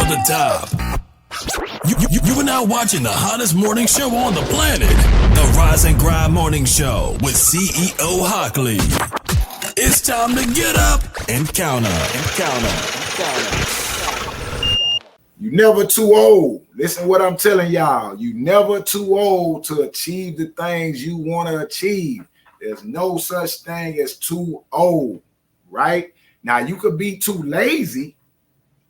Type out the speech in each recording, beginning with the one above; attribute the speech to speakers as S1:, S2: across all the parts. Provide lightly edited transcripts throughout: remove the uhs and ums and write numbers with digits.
S1: the top. You are now watching the hottest morning show on the planet, the Rise and Grind Morning Show with CEO Hockley. It's time to get up and count up.
S2: You never too old. Listen what I'm telling y'all. You never too old to achieve the things you want to achieve. There's no such thing as too old, right? Now, you could be too lazy.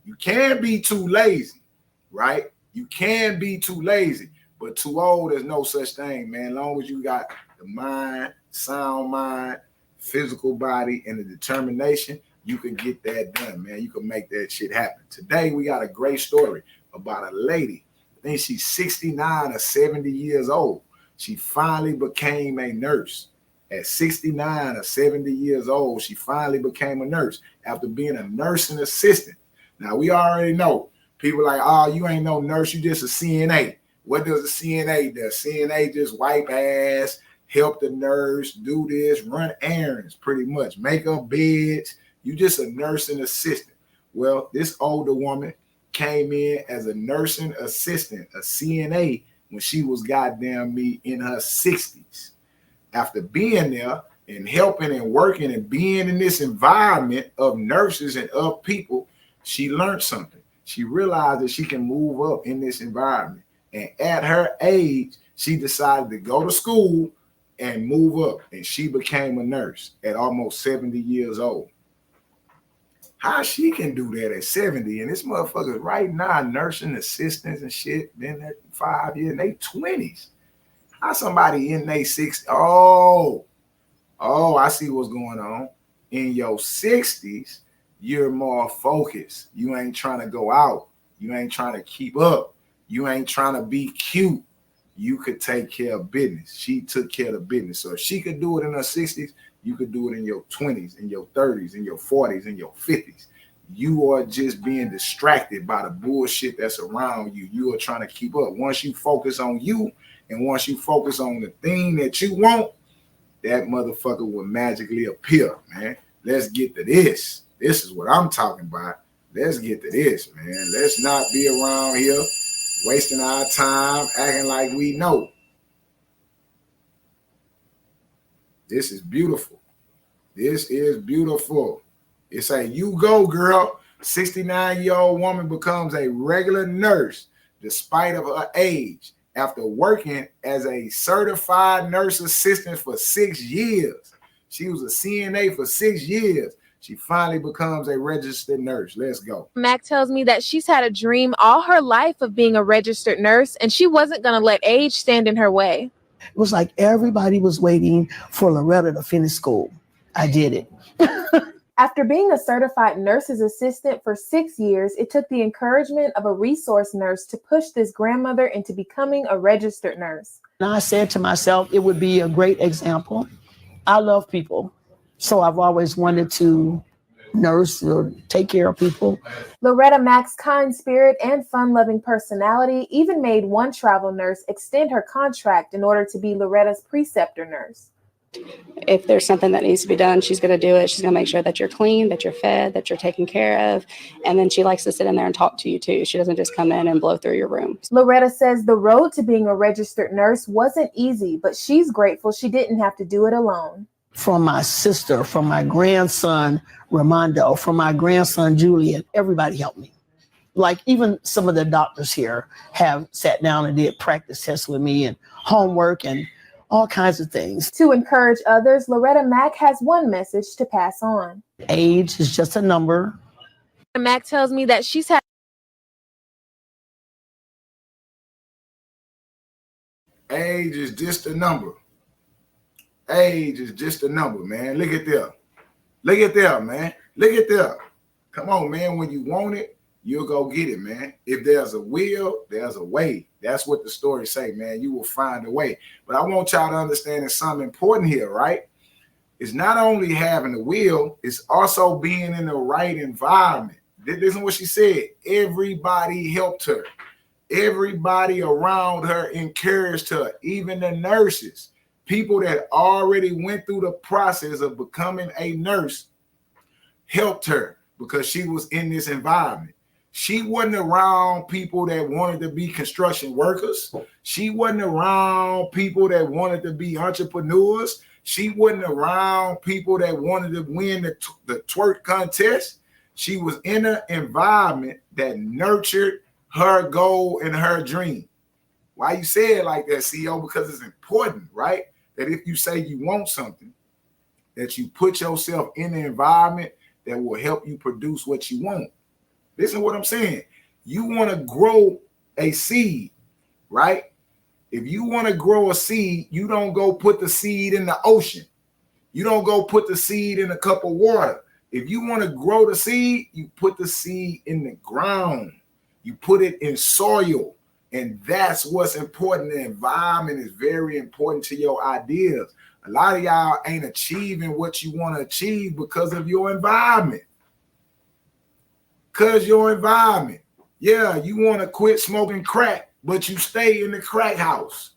S2: You can be too lazy, right? You can be too lazy, but too old, there's no such thing, man. As long as you got the mind, sound mind, physical body, and the determination, you can get that done, man. You can make that shit happen. Today, we got a great story about a lady. I think she's 69 or 70 years old. She finally became a nurse. At 69 or 70 years old, she finally became a nurse after being a nursing assistant. Now, we already know people like, oh, you ain't no nurse, you just a CNA. What does a CNA do? CNA just wipe ass, help the nurse, do this, run errands, pretty much, make up beds. You just a nursing assistant. Well, this older woman came in as a nursing assistant, a CNA, when she was goddamn me in her 60s. After being there and helping and working and being in this environment of nurses and of people, she learned something. She realized that she can move up in this environment. And at her age, she decided to go to school and move up. And she became a nurse at almost 70 years old. How she can do that at 70? And this motherfucker's right now nursing assistants and shit. Been there 5 years, and they 20s. How somebody in their 60s? Oh, I see what's going on. In your 60s, you're more focused. You ain't trying to go out. You ain't trying to keep up. You ain't trying to be cute. You could take care of business. She took care of the business. So if she could do it in her 60s, you could do it in your 20s, in your 30s, in your 40s, in your 50s. You are just being distracted by the bullshit that's around you. You are trying to keep up. Once you focus on you, and once you focus on the thing that you want, that motherfucker will magically appear, man. Let's get to this. This is what I'm talking about. Let's get to this, man. Let's not be around here wasting our time acting like we know. This is beautiful. This is beautiful. It's a you go, girl. 69-year-old woman becomes a regular nurse despite of her age. After working as a certified nurse assistant for 6 years. She was a CNA for 6 years. She finally becomes a registered nurse. Let's go.
S3: Mac tells me that she's had a dream all her life of being a registered nurse, and she wasn't going to let age stand in her way.
S4: It was like everybody was waiting for Loretta to finish school. I did it.
S3: After being a certified nurse's assistant for 6 years, it took the encouragement of a resource nurse to push this grandmother into becoming a registered nurse.
S4: And I said to myself, it would be a great example. I love people, so I've always wanted to nurse or take care of people.
S3: Loretta Mack's kind spirit and fun-loving personality even made one travel nurse extend her contract in order to be Loretta's preceptor nurse.
S5: If there's something that needs to be done, she's going to do it. She's going to make sure that you're clean, that you're fed, that you're taken care of. And then she likes to sit in there and talk to you too. She doesn't just come in and blow through your room.
S3: Loretta says the road to being a registered nurse wasn't easy, but she's grateful she didn't have to do it alone.
S4: From my sister, from my grandson, Ramondo, from my grandson, Julian, everybody helped me. Like even some of the doctors here have sat down and did practice tests with me and homework and all kinds of things.
S3: To encourage others, Loretta Mack has one message to pass on.
S4: Age is just a number.
S3: Mack tells me that she's had
S2: age is just a number. Age is just a number, man. Look at there. Look at there, man. Look at there. Come on, man. When you want it, you'll go get it, man. If there's a will, there's a way. That's what the story say, man. You will find a way. But I want y'all to understand there's something important here, right? It's not only having the will, it's also being in the right environment. This is what she said. Everybody helped her. Everybody around her encouraged her, even the nurses. People that already went through the process of becoming a nurse helped her because she was in this environment. She wasn't around people that wanted to be construction workers. She wasn't around people that wanted to be entrepreneurs. She wasn't around people that wanted to win the twerk contest. She was in an environment that nurtured her goal and her dream. Why you say it like that, CEO? Because it's important, right? That if you say you want something, that you put yourself in an environment that will help you produce what you want. Listen to what I'm saying. You want to grow a seed, right? If you want to grow a seed, you don't go put the seed in the ocean. You don't go put the seed in a cup of water. If you want to grow the seed, you put the seed in the ground. You put it in soil. And that's what's important. The environment is very important to your ideas. A lot of y'all ain't achieving what you want to achieve because of your environment. Because your environment. Yeah, you want to quit smoking crack, but you stay in the crack house.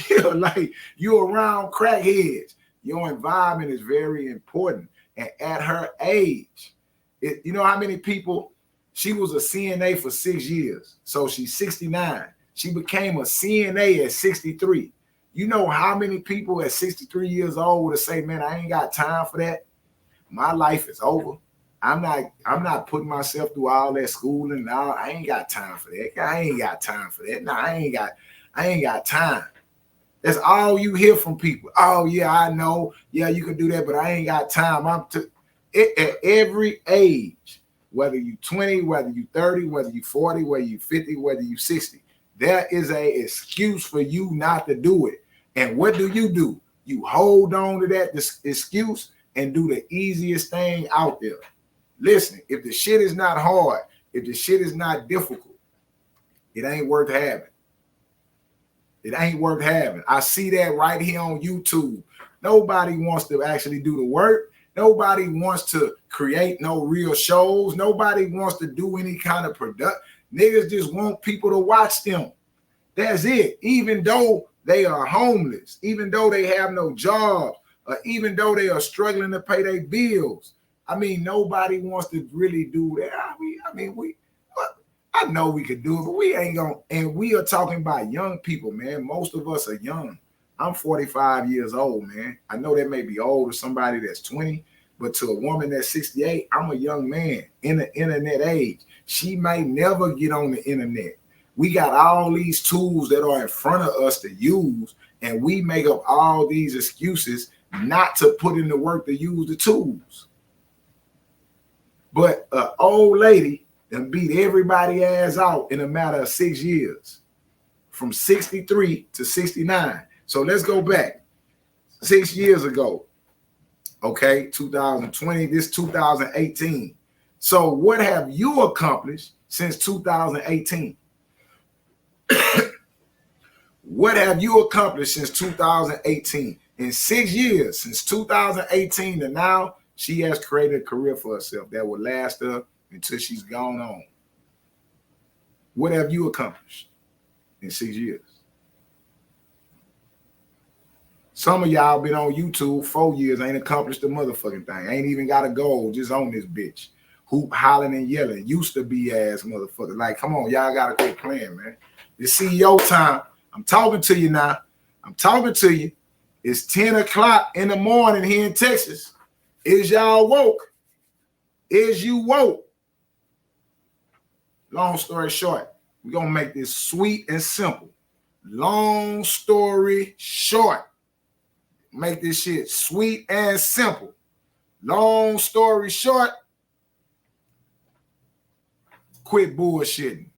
S2: Yeah, like you're around crackheads. Your environment is very important. And at her age, you know how many people, she was a CNA for 6 years. So she's 69. She became a CNA at 63. You know how many people at 63 years old would say, man, I ain't got time for that. My life is over. I'm not putting myself through all that schooling. Now I ain't got time for that. I ain't got time for that. No, I ain't got time. That's all you hear from people. Oh yeah, I know. Yeah, you can do that, but I ain't got time. At every age, whether you 20, whether you 30, whether you 40, whether you 50, whether you 60, there is a excuse for you not to do it. And what do? You hold on to that excuse and do the easiest thing out there. Listen, if the shit is not hard, if the shit is not difficult, it ain't worth having. It ain't worth having. I see that right here on YouTube. Nobody wants to actually do the work. Nobody wants to create no real shows. Nobody wants to do any kind of product. Niggas just want people to watch them. That's it. Even though they are homeless, even though they have no jobs, or even though they are struggling to pay their bills. I mean, nobody wants to really do that. I know we could do it, but we ain't gonna. And we are talking about young people, man. Most of us are young. I'm 45 years old, man. I know that may be old to somebody that's 20, but to a woman that's 68, I'm a young man in the internet age. She may never get on the internet. We got all these tools that are in front of us to use, and we make up all these excuses not to put in the work to use the tools. But an old lady done beat everybody ass out in a matter of 6 years, from 63 to 69. So let's go back 6 years ago. Okay, 2020, this 2018. So what have you accomplished since 2018? What have you accomplished since 2018? In 6 years, since 2018 to now, she has created a career for herself that will last her until she's gone on. What have you accomplished in 6 years? Some of y'all been on YouTube 4 years, ain't accomplished a motherfucking thing. Ain't even got a goal, just on this bitch. Hoop, hollering, and yelling. Used to be ass motherfucker. Like, come on, y'all gotta quit playing, man. It's CEO time. I'm talking to you now. I'm talking to you. It's 10 o'clock in the morning here in Texas. Is y'all woke? Is you woke? Long story short, we're going to make this sweet and simple. Long story short, make this shit sweet and simple. Long story short, quit bullshitting.